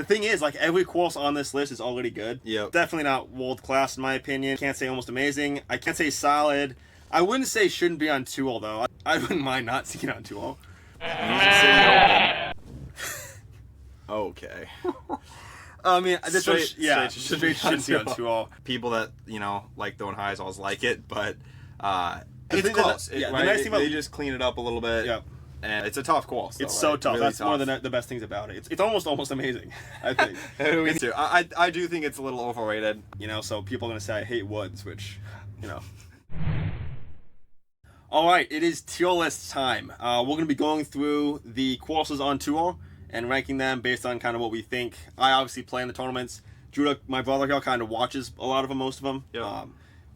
thing is, like, every course on this list is already good. Yep. Definitely not world class in my opinion. Can't say almost amazing. I can't say solid. I wouldn't say shouldn't be on 2-hole though. I wouldn't mind not seeing it on 2-hole. Music City Open. Okay. I mean, this Straight shouldn't be on 2-hole. People that, like throwing highs always like it, but it's thing close. that- yeah, right? the nice thing about- They just clean it up a little bit. Yep. And it's a tough course. Though, It's so right? tough. Really That's one of the best things about it. It's almost amazing, I think. Me too. I do think it's a little overrated. So people are going to say I hate woods, which, All right, it is tier list time. We're going to be going through the courses on tour and ranking them based on kind of what we think. I obviously play in the tournaments. Judah, my brother here, kind of watches a lot of them, most of them. Yep.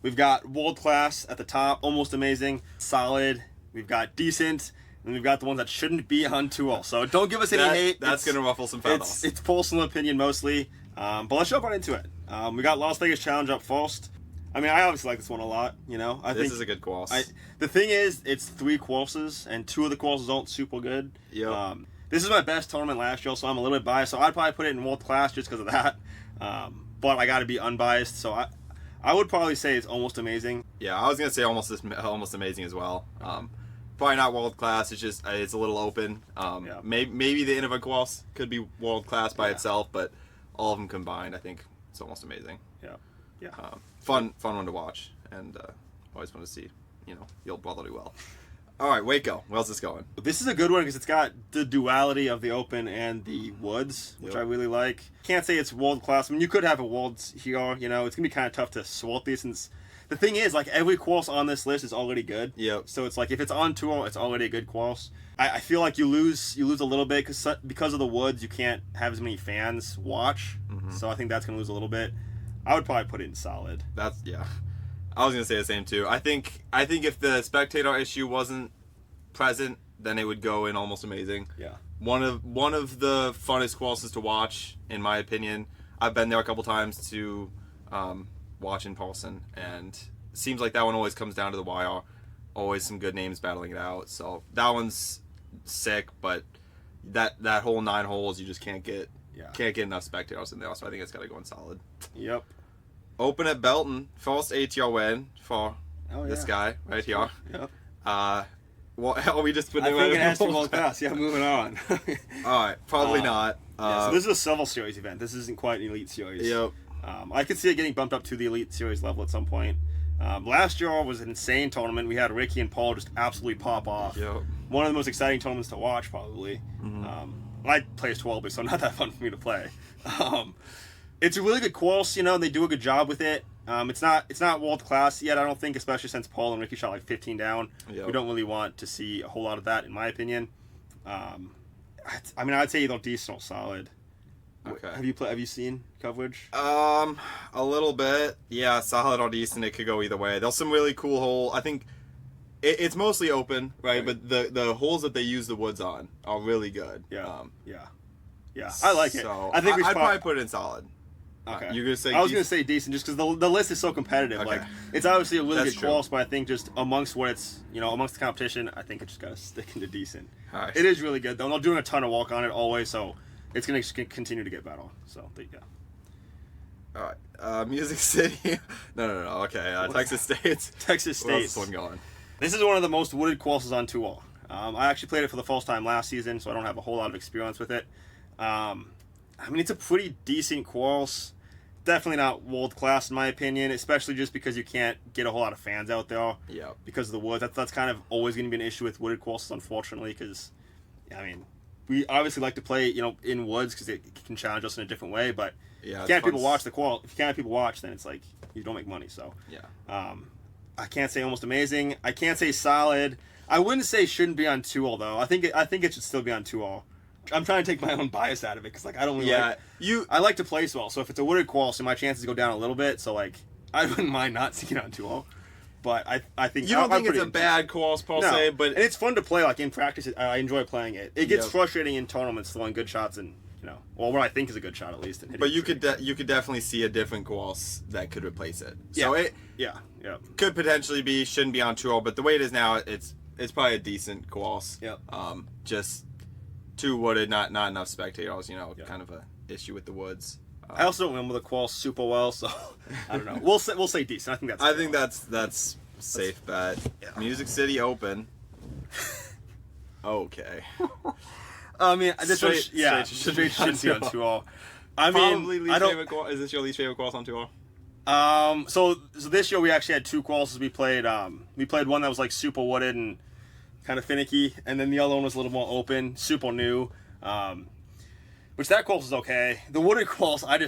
We've got world class at the top, almost amazing, solid. We've got decent. And we've got the ones that shouldn't be on 2-hole. So don't give us any hate. That's going to ruffle some feathers. It's personal opinion mostly. But let's jump right into it. We got Las Vegas Challenge up first. I mean, I obviously like this one a lot. I think this is a good course. The thing is, it's 3 courses, and 2 of the courses aren't super good. Yep. This is my best tournament last year, so I'm a little bit biased. So I'd probably put it in world class just because of that. But I got to be unbiased, so I would probably say it's almost amazing. Yeah, I was going to say almost amazing as well. Probably not world class. It's just it's a little open. Yeah. Maybe the Innova course could be world class by itself, but all of them combined, I think it's almost amazing. Yeah. Fun one to watch, and always want to see the old brother do well. All right, Waco. Where's this going? This is a good one because it's got the duality of the Open and the Woods, which I really like. Can't say it's world class. I mean, you could have a Worlds here. It's gonna be kind of tough to sort these since. The thing is, like, every course on this list is already good. Yep. So it's like if it's on tour, it's already a good course. I feel like you lose a little bit because of the Woods. You can't have as many fans watch. Mm-hmm. So I think that's gonna lose a little bit. I would probably put it in solid. I was gonna say the same too. I think if the spectator issue wasn't present, then it would go in almost amazing. Yeah. One of the funnest courses to watch, in my opinion. I've been there a couple times to watch in person, and it seems like that one always comes down to the wire. Always some good names battling it out. So that one's sick, but that whole 9 holes you just can't get enough spectators in there. So I think it's got to go in solid. Yep. Open at Belton, first ATR win for this guy right here. Yep. Well, we just put I think it has to be world class. Yeah, moving on. All right, probably not. So this is a Silver Series event. This isn't quite an Elite Series. Yep. I could see it getting bumped up to the Elite Series level at some point. Last year was an insane tournament. We had Ricky and Paul just absolutely pop off. Yep. One of the most exciting tournaments to watch, probably. Mm-hmm. I play as 12, so not that fun for me to play. It's a really good course, and they do a good job with it. It's not world class yet, I don't think, especially since Paul and Ricky shot like 15 down. Yep. We don't really want to see a whole lot of that, in my opinion. I'd say either decent or solid. Okay. Have you seen coverage? A little bit. Yeah, solid or decent. It could go either way. There's some really cool hole. I think it's mostly open, right? But the holes that they use the woods on are really good. Yeah. Yeah. I like it. So I think I'd probably put it in solid. Okay. You're gonna say? I was gonna say decent, just because the list is so competitive. Okay. Like, it's obviously a really That's good course, but I think just amongst what it's amongst the competition, I think it just gotta stick into decent. Nice. It is really good though. And they're doing a ton of walk on it always, so it's gonna continue to get better. So there you go. All right. Music City. No. Okay. Texas State. Texas State. Where's this one going? This is one of the most wooded courses on tour. I actually played it for the first time last season, so I don't have a whole lot of experience with it. I mean, it's a pretty decent course. Definitely not world class in my opinion, especially just because you can't get a whole lot of fans out there. Yeah. Because of the woods. That's kind of always going to be an issue with wooded courses, unfortunately. Because, we obviously like to play, in woods because it can challenge us in a different way. But if you can't have people watch the course, if you can't have people watch, then it's like you don't make money. So yeah. I can't say almost amazing. I can't say solid. I wouldn't say shouldn't be on 2-hole though. I think it should still be on 2-hole. I'm trying to take my own bias out of it because I don't really I like to place well. So if it's a wooded course, my chances go down a little bit. So I wouldn't mind not seeing it on 2-hole. But I think you don't think it's a bad course per se, but and it's fun to play. Like in practice, I enjoy playing it. It gets frustrating in tournaments throwing good shots and what I think is a good shot at least. But you could definitely see a different course that could replace it. Yeah. So it could potentially shouldn't be on 2-hole, but the way it is now, it's probably a decent course. Yep. Just too wooded, not enough spectators. Kind of issue with the woods. I also don't remember the qual super well, so I don't know. We'll say decent. I think that's safe bet. Yeah. Music City Open. Okay. I mean, this straight shouldn't be on 2-all. I mean, is this your least favorite course on 2-all? So this year we actually had 2 courses we played. We played one that was like super wooded and kind of finicky, and then the other one was a little more open, super new. Which that course is okay. The wooded course, I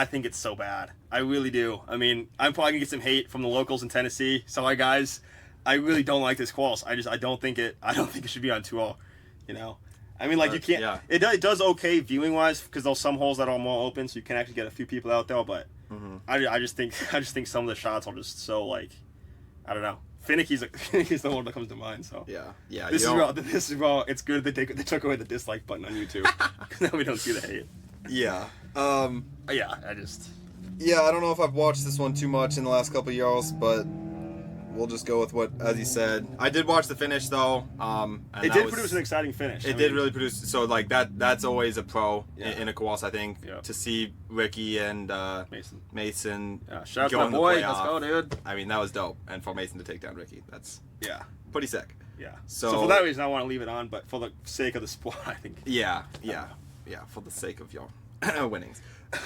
think it's so bad. I really do. I mean, I'm probably gonna get some hate from the locals in Tennessee. Sorry guys, I really don't like this course. I don't think it should be on 2-all. You know, I mean, like you can't. Yeah. It does okay viewing wise because there's some holes that are more open, so you can actually get a few people out there. But I just think some of the shots are just so like, I don't know. Finicky's the one that comes to mind. So yeah. This is raw. It's good that they took away the dislike button on YouTube because now we don't see the hate. Yeah. Yeah. I don't know if I've watched this one too much in the last couple of years, but we'll just go with what, as you said. I did watch the finish though. It did produce an exciting finish. It did really produce. So like that's always a pro in a course, I think. Yeah. To see Ricky and Mason shout out to my boy. Let's go, dude. I mean, that was dope. And for Mason to take down Ricky, that's pretty sick. Yeah. So for that reason, I want to leave it on, but for the sake of the sport, I think. Yeah. For the sake of your winnings.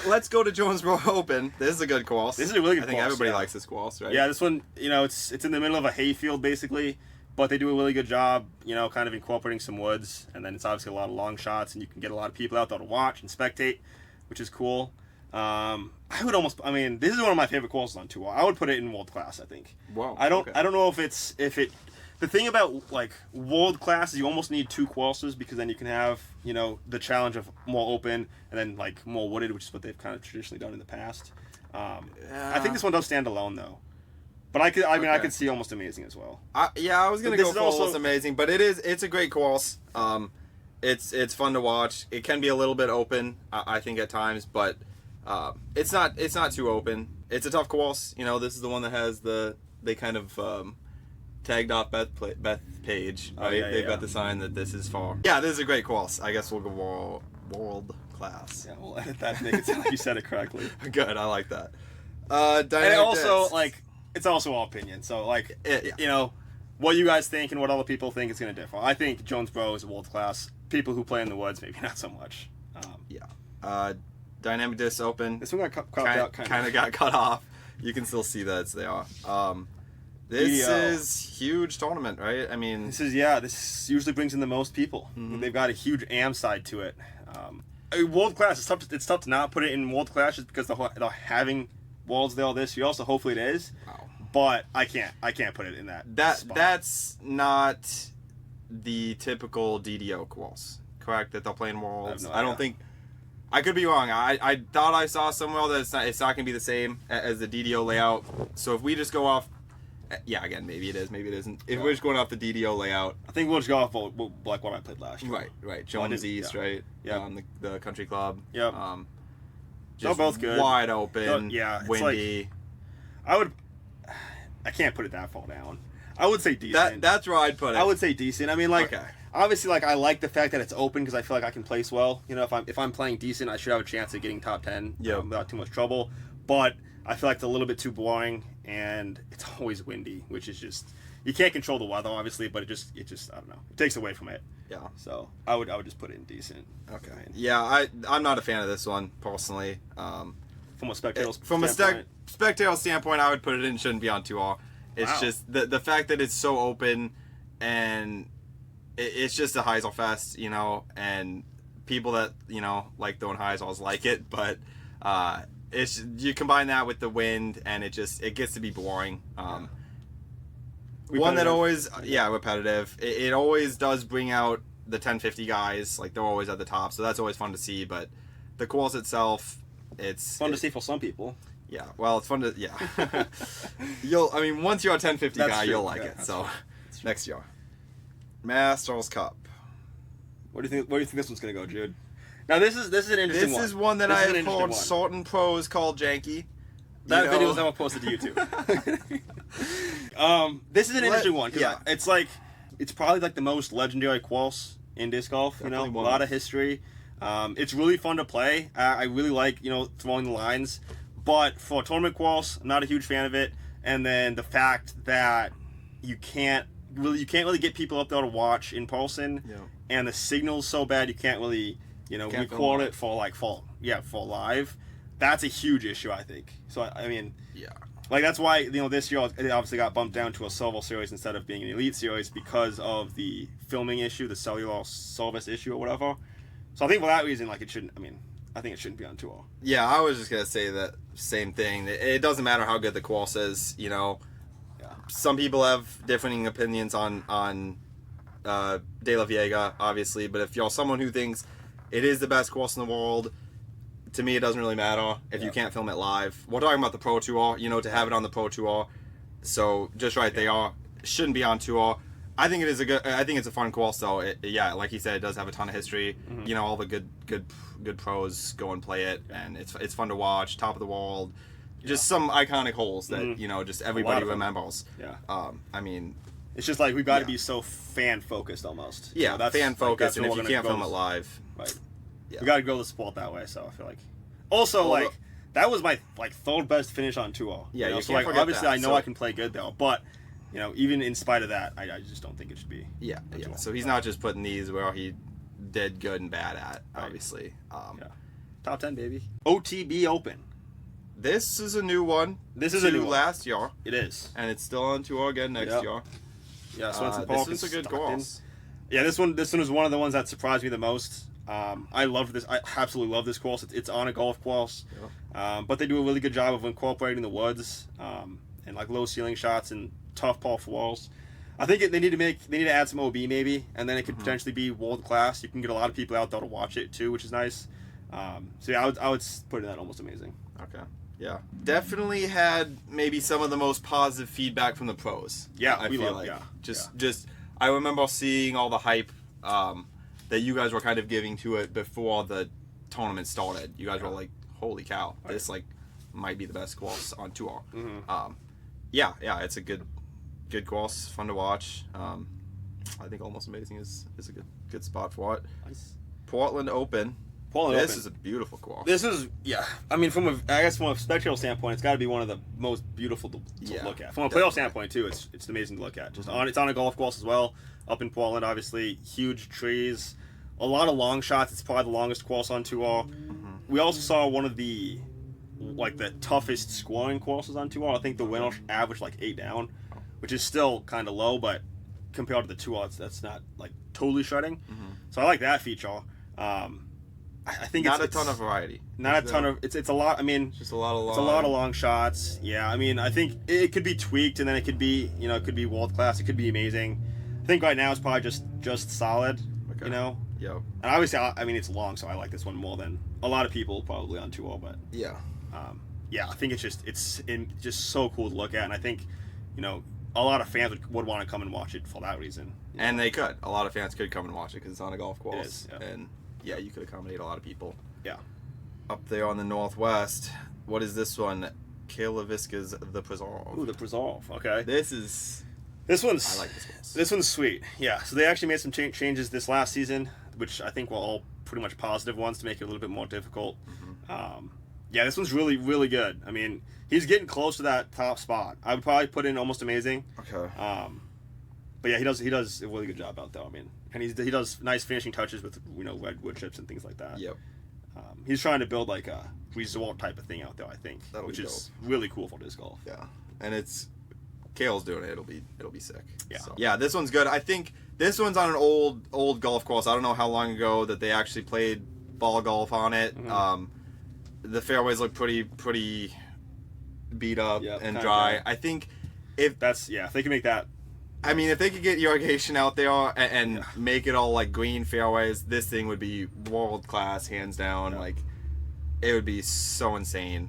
Let's go to Jonesboro Open. This is a good course. This is a really good course. I think everybody likes this course, right? Yeah, this one, it's in the middle of a hayfield basically, but they do a really good job, kind of incorporating some woods, and then it's obviously a lot of long shots, and you can get a lot of people out there to watch and spectate, which is cool. This is one of my favorite courses on 2-all. I would put it in world class, I think. Wow. I don't know if it. The thing about like world class is you almost need 2 courses because then you can have the challenge of more open and then like more wooded, which is what they've kind of traditionally done in the past. I think this one does stand alone though, but I could see almost amazing as well. I was gonna go for almost amazing, but it's a great course. It's fun to watch. It can be a little bit open, I think at times, but it's not too open. It's a tough course. This is the one that has they kind of tagged off Beth Page, right? They've got the sign that this is for. Yeah, this is a great course. I guess we'll go world class. Yeah, we'll edit that to make it sound like you said it correctly. Good, I like that. And also, it's also all opinion. So, what you guys think and what other people think is going to differ. I think Jonesboro is a world class. People who play in the woods, maybe not so much. Dynamic Disc Open. This one got cropped out. Kind of got cut off. You can still see that it's there. This is huge tournament, right? I mean, this usually brings in the most people. Mm-hmm. They've got a huge AM side to it. World class, it's tough to not put it in world class just because they're having worlds there this year. Also, hopefully it is. Wow. But I can't put it in that spot. That's not the typical DDO course, correct? That they're playing worlds. I don't think. I could be wrong. I thought I saw somewhere that it's not going to be the same as the DDO layout. So if we just go off. Yeah, again, maybe it is, maybe it isn't. If we're just going off the DDO layout, I think we'll just go off like what I played last year. Right. Jones East, right? Yeah. The country club. Yep. Just they're both good. Wide open. Windy. I can't put it that far down. I would say decent. That's where I'd put it. I would say decent. I mean, obviously, I like the fact that it's open because I feel like I can place well. If I'm playing decent, I should have a chance of getting top 10 without too much trouble. But I feel like it's a little bit too boring, and it's always windy, which is just you can't control the weather, obviously, but it just I don't know, it takes away from it. Yeah. So I would just put it in decent. Okay. Yeah, I'm not a fan of this one personally. From a spectator standpoint, I would put it in. Shouldn't be on 2-all. It's just the fact that it's so open, and it's just a Heisel fest, and people that like throwing Heisels like it, but it's you combine that with the wind, and it gets to be boring. One that always repetitive. It always does bring out the 1050 guys, like they're always at the top, so that's always fun to see. But the course itself, it's fun to see for some people. Yeah, well, it's fun to once you're a 1050 guy, you'll like it. So next year, Masters Cup. Where do you think this one's gonna go, Jude? Now this is an interesting one. This is one that I have heard certain pros call janky. That video was never posted to YouTube. This is an interesting one because it's probably like the most legendary course in disc golf. A lot of history. It's really fun to play. I really like throwing the lines, but for tournament course, I'm not a huge fan of it. And then the fact that you can't really get people up there to watch in person, and the signal's so bad you can't really record it for live. That's a huge issue, I think. So I mean, like that's why this year it obviously got bumped down to a Silver Series instead of being an Elite Series because of the filming issue, the cellular service issue or whatever. So I think for that reason, like it shouldn't. I mean, I think it shouldn't be on tour. Yeah, I was just gonna say that same thing. It doesn't matter how good the course is, Some people have differing opinions on De La Viega, obviously, but if you're someone who thinks it is the best course in the world, to me it doesn't really matter if you can't film it live. We're talking about the Pro Tour, to have it on the Pro Tour. So just right, they shouldn't be on tour. I think it's a fun course though. Like you said, it does have a ton of history. Mm-hmm. All the good pros go and play it, and it's fun to watch. Top of the world. Just some iconic holes that just everybody remembers. I mean, it's just like we've got to be so fan focused almost. Yeah, that's fan focused, and if you can't film it live, right? We got to grow the sport that way. So I feel like, also that was my third best finish on tour. Yeah, so obviously I know I can play good though, but even in spite of that, I just don't think it should be. Yeah. So he's not just putting these where he did good and bad at, obviously. Top 10, baby. OTB Open. This is a new one. This is a new one. Last year. It is. And it's still on tour again next year. Yeah, so this is a good course. Yeah, this one was one of the ones that surprised me the most. I love this. I absolutely love this course. It's on a golf course, but they do a really good job of incorporating the woods and low ceiling shots and tough par fours. I think they need to add some OB maybe, and then it could potentially be world class. You can get a lot of people out there to watch it too, which is nice. So yeah, I would put it in that almost amazing. Okay. Yeah. Definitely had maybe some of the most positive feedback from the pros. Yeah, I feel like. Just I remember seeing all the hype that you guys were kind of giving to it before the tournament started. You guys were like, "Holy cow, this might be the best course on tour." It's a good course, fun to watch. I think Almost Amazing is a good spot for it. Nice. Portland Open. This is a beautiful course. This is, I mean, from a spectacle standpoint, it's got to be one of the most beautiful to look at. From a playoff standpoint, too, it's amazing to look at. It's on a golf course as well, up in Portland, obviously. Huge trees, a lot of long shots. It's probably the longest course on tour. We also saw one of the toughest scoring courses on tour. I think the winner averaged 8 down, which is still kind of low, but compared to the tour, that's not totally shredding. So I like that feature. I think it's a ton of variety. Not a ton of it's a lot. I mean, just a lot of long. It's a lot of long shots. Yeah, I mean, I think it could be tweaked, and then it could be it could be world class. It could be amazing. I think right now it's probably just solid. Okay. Yeah. And obviously, I mean, it's long, so I like this one more than a lot of people probably on tour. But I think it's just so cool to look at, and I think a lot of fans would want to come and watch it for that reason. And they could. A lot of fans could come and watch it because it's on a golf course. It is, And you could accommodate a lot of people. Yeah. Up there on the northwest, what is this one? Kayla Visca's The Preserve. Ooh, The Preserve. Okay. This one's. I like this course. This one's sweet. Yeah. So they actually made some changes this last season, which I think were all pretty much positive ones to make it a little bit more difficult. This one's really, really good. I mean, he's getting close to that top spot. I would probably put in Almost Amazing. Okay. But yeah, he does a really good job out there. I mean, and he does nice finishing touches with red wood chips and things like that. Yep. He's trying to build a resort type of thing out there, I think, which is really cool for disc golf. Yeah, and Kale's doing it. It'll be sick. Yeah. So, this one's good. I think this one's on an old golf course. I don't know how long ago that they actually played ball golf on it. The fairways look pretty beat up and dry. I think if they can make that. I mean, if they could get irrigation out there and make it all green fairways, this thing would be world class, hands down. It would be so insane.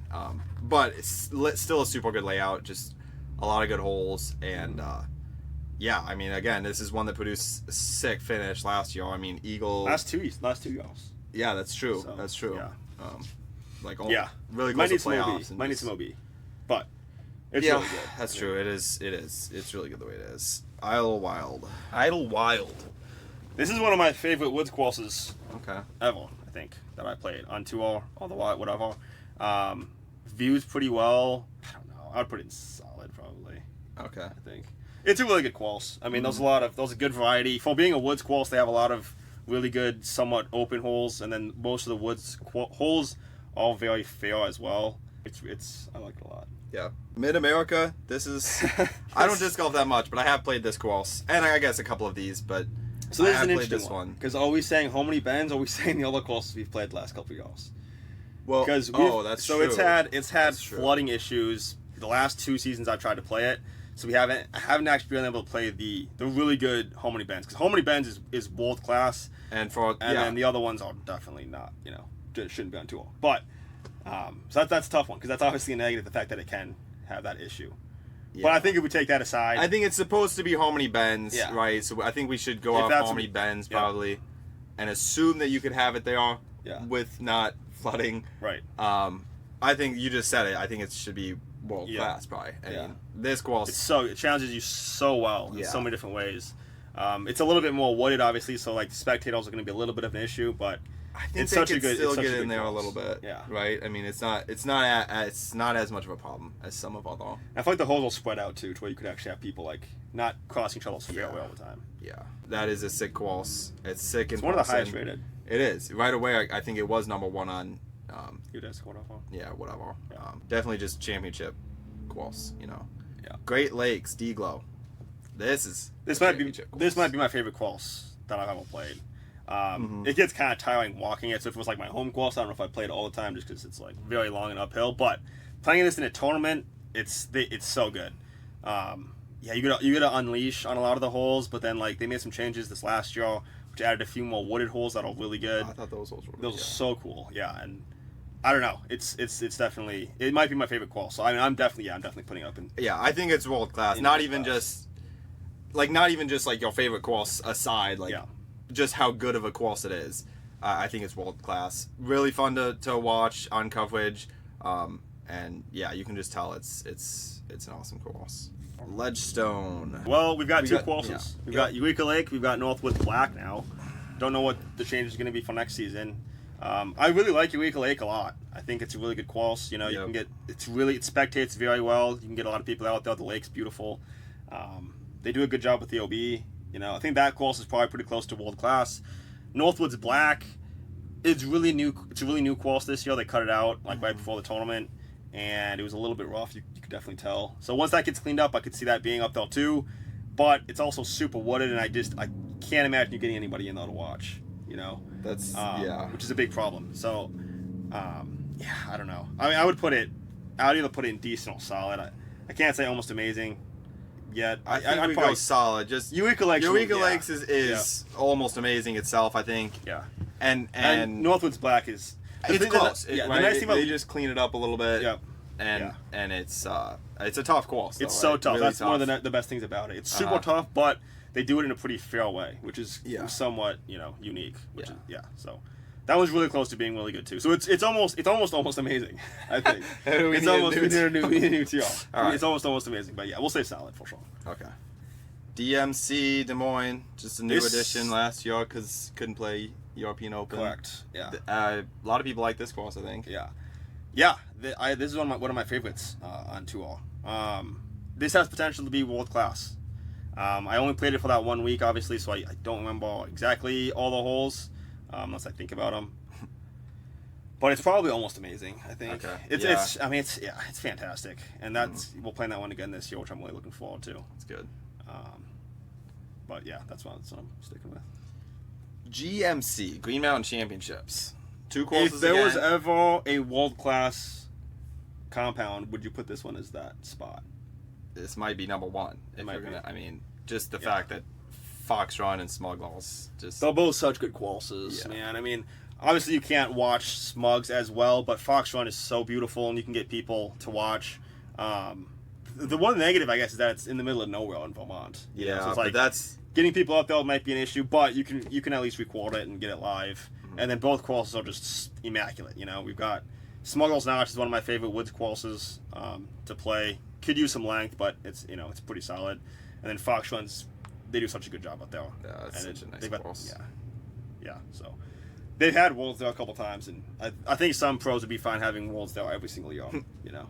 But it's still a super good layout, just a lot of good holes. And I mean, again, this is one that produced a sick finish last year. I mean, Eagle. Last two years. Yeah, that's true. So, that's true. Yeah. Really close to playoffs. Might need some OB, but. It's really good. That's true. It is. It's really good the way it is. Idlewild. This is one of my favorite woods courses. Okay. Ever. I think, that I played on 2-all, otherwise, whatever. Views pretty well. I don't know. I'd put it in solid, probably. Okay. I think. It's a really good course. I mean, there's a good variety. For being a woods course, they have a lot of really good, somewhat open holes, and then most of the woods holes all very fair as well. I like it a lot. Yeah. Mid-America, this is... I don't disc golf that much, but I have played this course. And I guess a couple of these, but so this I have is an played this interesting one. Because are we saying how many bends, or are we saying the other courses we've played the last couple of years? Well, that's so true. It's had flooding issues the last 2 seasons I've tried to play it. So I haven't actually been able to play the really good Hominy Bends, because Hominy Bends is world class, and then the other ones are definitely not, shouldn't be on 2-all. But so that's a tough one, because that's obviously a negative, the fact that it can have that issue. Yeah. But I think if we take that aside, I think it's supposed to be Hominy Bends, right? So I think we should go off Hominy Bends probably, and assume that you could have it there with not flooding. Right. I think you just said it. I think it should be world class, probably. I mean, this course, it challenges you so well in so many different ways. It's a little bit more wooded, obviously, so like the spectators are going to be a little bit of an issue, but I think it's still get in there a little bit. Yeah. Right. I mean, it's not as much of a problem as some of other. I feel like the holes will spread out too, to where you could actually have people like not crossing each other's fairway all the time. Yeah. That is a sick course. It's sick. It's one of the highest rated. It is. Right away, I think it was number 1 on. whatever. Yeah, whatever. Yeah. Definitely just championship course. Yeah. Great Lakes, D-Glow. This might be my favorite course that I've ever played. It gets kind of tiring walking it, so if it was like my home course, I don't know if I played it all the time just because it's like very long and uphill, but playing this in a tournament, it's so good. You gotta unleash on a lot of the holes, but then like they made some changes this last year, which added a few more wooded holes that are really good. I thought those holes were are so cool. Yeah, and I don't know. It's definitely, it might be my favorite course. So I mean, I'm definitely putting it up in. Yeah, I think it's world class. Not even just like your favorite course aside, just how good of a course it is. I think it's world class. Really fun to watch on coverage, and you can just tell it's an awesome course. Ledgestone. Well, we've got two courses. We've got Eureka Lake. We've got Northwoods Black now. Don't know what the change is going to be for next season. I really like Eureka Lake a lot. I think it's a really good course. You can get it spectates very well. You can get a lot of people out there. The lake's beautiful. They do a good job with the OB. I think that course is probably pretty close to world class. Northwoods Black, it's really new. It's a really new course this year. They cut it out right before the tournament, and it was a little bit rough. You could definitely tell. So once that gets cleaned up, I could see that being up there too. But it's also super wooded, and I can't imagine you getting anybody in there to watch. That's which is a big problem. So I don't know. I mean, I'd either put it in decent or solid. I can't say almost amazing yet. I'd probably go solid. Just Eureka Lakes is almost amazing itself, I think. Yeah. And Northwoods Black is it's close. The nice thing about they just clean it up a little bit. Yeah. And it's a tough course. It's so tough. Really That's tough. One of the best things about it. It's super tough, but they do it in a pretty fair way, which is somewhat unique. So that was really close to being really good too. So it's almost amazing. I think it's almost we need a new TR. All right. It's almost amazing, but we'll say solid for sure. Okay. DMC Des Moines, just a new addition last year because couldn't play European Open. Correct. Yeah. A lot of people like this course, I think. Yeah. Yeah. This is one of my favorites on 2-all. This has potential to be world class. I only played it for that 1 week, obviously, so I don't remember exactly all the holes, unless I think about them. But it's probably almost amazing, I think. Okay. It's fantastic, and we're playing that one again this year, which I'm really looking forward to. It's good. But that's what I'm sticking with. GMC Green Mountain Championships. 2 courses. If there was ever a world class compound, would you put this one as that spot? This might be number 1. Just the fact that Fox Run and Smuggles they're both such good courses, man. I mean, obviously you can't watch Smugs as well, but Fox Run is so beautiful, and you can get people to watch. The one negative, I guess, is that it's in the middle of nowhere in Vermont. So it's like that's getting people up there might be an issue, but you can at least record it and get it live. Mm-hmm. And then both courses are just immaculate. We've got Smuggles Notch is one of my favorite woods courses to play. Could use some length, but it's it's pretty solid. And then Fox Runs, they do such a good job out there. Yeah, it's such a nice course. Yeah. So they've had Worlds there a couple times, and I think some pros would be fine having Worlds there every single year. You know,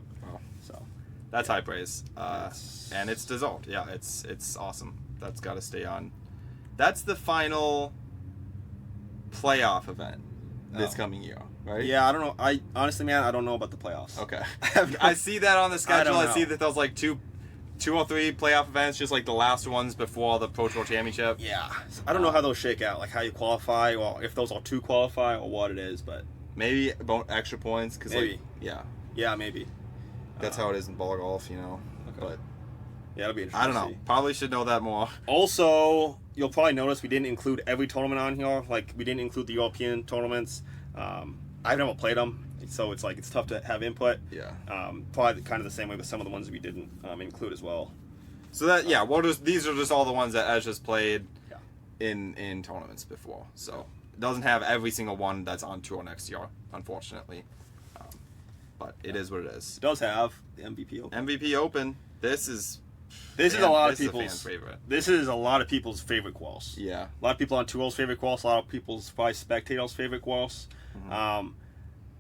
so that's high praise, and it's deserved. Yeah, it's awesome. That's got to stay on. That's the final playoff event this coming year, right? Yeah, I don't know. I honestly, man, I don't know about the playoffs. Okay, I see that on the schedule. I see that there's like two or three playoff events, just like the last ones before the Pro Tour Championship. Yeah, I don't know how those shake out, like how you qualify, or if those are two qualify, or what it is, but maybe about extra points, because like, yeah, maybe that's how it is in ball golf, you know. Okay. But yeah, it'll be interesting. I don't know. Probably should know that more. Also, you'll probably notice we didn't include every tournament on here. Like we didn't include the European tournaments. I've never played them, so it's like it's tough to have input. Yeah. Probably kind of the same way with some of the ones we didn't include as well. So that these are just all the ones that Edge has played in tournaments before. So it doesn't have every single one that's on tour next year, unfortunately. But it is what it is. It does have the MVP Open. MVP Open. This is a lot of people's fan's favorite. This is a lot of people's favorite quals. Yeah. A lot of people on tours favorite quals. A lot of people's probably spectators favorite quals. Mm-hmm.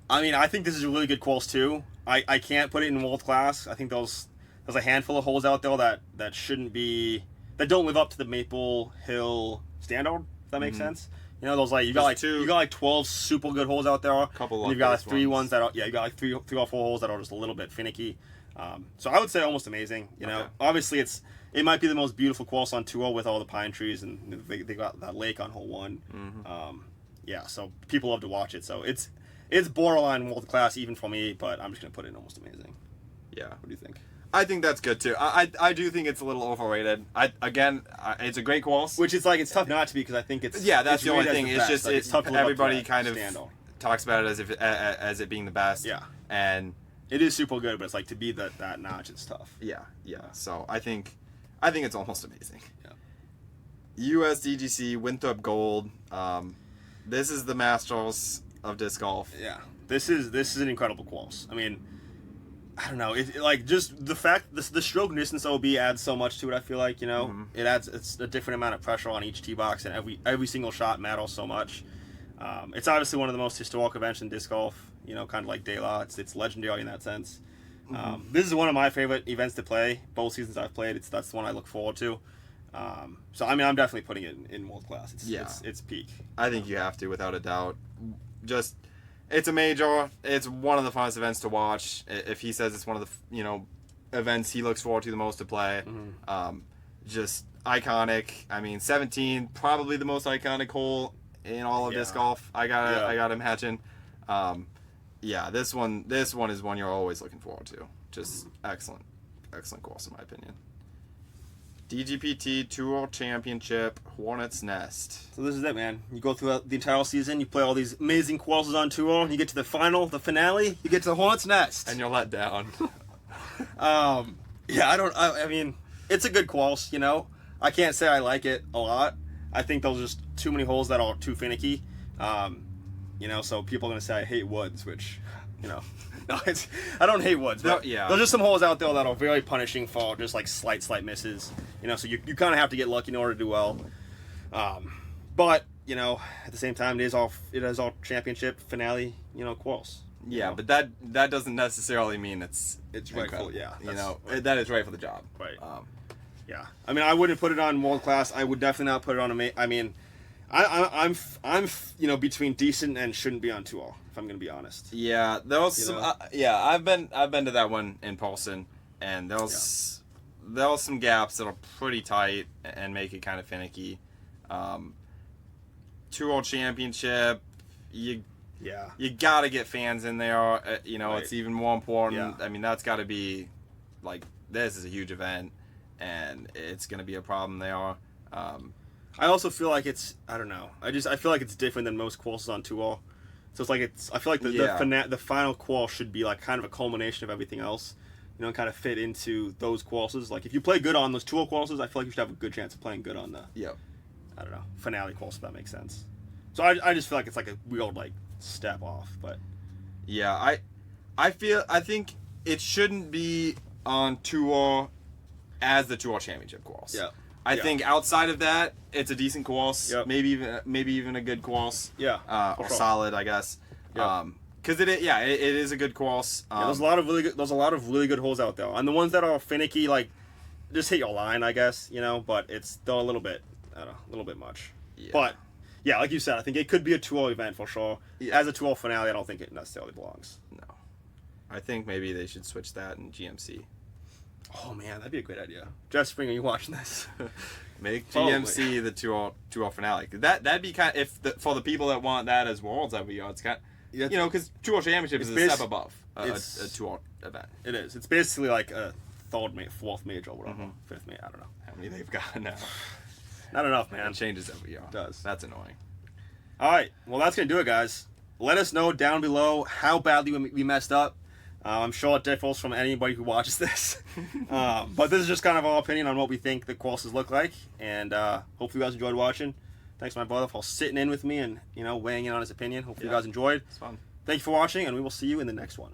I mean, I think this is a really good quals too. I can't put it in world class. I think there's a handful of holes out there that shouldn't be, that don't live up to the Maple Hill standard. If that makes sense. You know, those like you got like 12 super good holes out there. Couple. You've got like three ones that are you got like three or four holes that are just a little bit finicky. So I would say almost amazing. You know, obviously it might be the most beautiful course on tour with all the pine trees, and they got that lake on hole one. Mm-hmm. Yeah, so people love to watch it. So it's borderline world class even for me, but I'm just gonna put it in almost amazing. Yeah. What do you think? I think that's good too. I do think it's a little overrated. It's a great course. Which it's like it's tough not to be, because I think it's that's the only thing. It's just like, it's tough to everybody kind of talks about it as it being the best. Yeah. And it is super good, but it's like to be that notch, it's tough. Yeah. So I think it's almost amazing. Yeah. USDGC Winthrop Gold. This is the Masters of disc golf. Yeah. This is an incredible course. I mean, I don't know. It like just the fact the stroke distance OB adds so much to it. I feel like, you know, it's a different amount of pressure on each tee box, and every single shot matters so much. It's obviously one of the most historic events in disc golf. You know, kind of like De La. It's legendary in that sense. This is one of my favorite events to play. Both seasons I've played, that's the one I look forward to. So I mean, I'm definitely putting it in world class. It's peak. I think you have to, without a doubt. Just. It's a major. It's one of the funnest events to watch. If he says it's one of the events he looks forward to the most to play, just iconic. I mean, 17 probably the most iconic hole in all of disc golf. I gotta imagine. This one is one you're always looking forward to. Just excellent course in my opinion. DGPT Tour Championship, Hornets Nest. So this is it, man. You go through the entire season, you play all these amazing courses on tour, you get to the finale, you get to the Hornets Nest. And you're let down. I mean, it's a good course, you know. I can't say I like it a lot. I think there's just too many holes that are too finicky. So people are going to say I hate woods, which, no, I don't hate woods. But there's just some holes out there that are very punishing for just like slight misses. So you kind of have to get lucky in order to do well. But at the same time, it is our championship finale. Course. Yeah, but that doesn't necessarily mean it's right. Yeah, that is right for the job. Right. Yeah. I mean, I wouldn't put it on world class. I would definitely not put it on I mean, I'm between decent and shouldn't be on tour, if I'm gonna be honest. Yeah, there was some. I've been to that one in Paulson, and there was some gaps that are pretty tight and make it kind of finicky. Tour championship, you gotta get fans in there. Right. It's even more important. Yeah. I mean, that's got to be like, this is a huge event, and it's gonna be a problem there. I also feel like I don't know. I feel like it's different than most courses on tour. So it's like I feel like the final course should be like kind of a culmination of everything else, and kind of fit into those courses. Like if you play good on those tour courses, I feel like you should have a good chance of playing good on the I don't know, finale course, if that makes sense. So I just feel like it's like a weird like step off, but yeah, I think it shouldn't be on tour as the tour championship course. Yeah. I think outside of that, it's a decent course. Yep. Maybe even a good course. Yeah. Or solid, I guess. Yep. Because it is a good course. There's a lot of really good holes out there, and the ones that are finicky, like, just hit your line, I guess, but it's still a little bit much. Yeah. But yeah, like you said, I think it could be a 2-hole event for sure. Yeah. As a 2-hole finale, I don't think it necessarily belongs. No, I think maybe they should switch that in GMC. Oh man, that'd be a great idea. Jeff Spring, are you watching this? Make GMC the 2-hole finale. That'd be kind of, for the people that want that as Worlds every year. It's kind of, because 2-hole championship is a step above a 2-hole event. It is. It's basically like a fourth major or whatever. Fifth major, I don't know. How many they've got now? Not enough, man. It changes every year. It does. That's annoying. All right. Well, that's going to do it, guys. Let us know down below how badly we messed up. I'm sure it differs from anybody who watches this. But this is just kind of our opinion on what we think the courses look like. And hopefully you guys enjoyed watching. Thanks to my brother for sitting in with me and weighing in on his opinion. Hopefully you guys enjoyed. It's fun. Thank you for watching, and we will see you in the next one.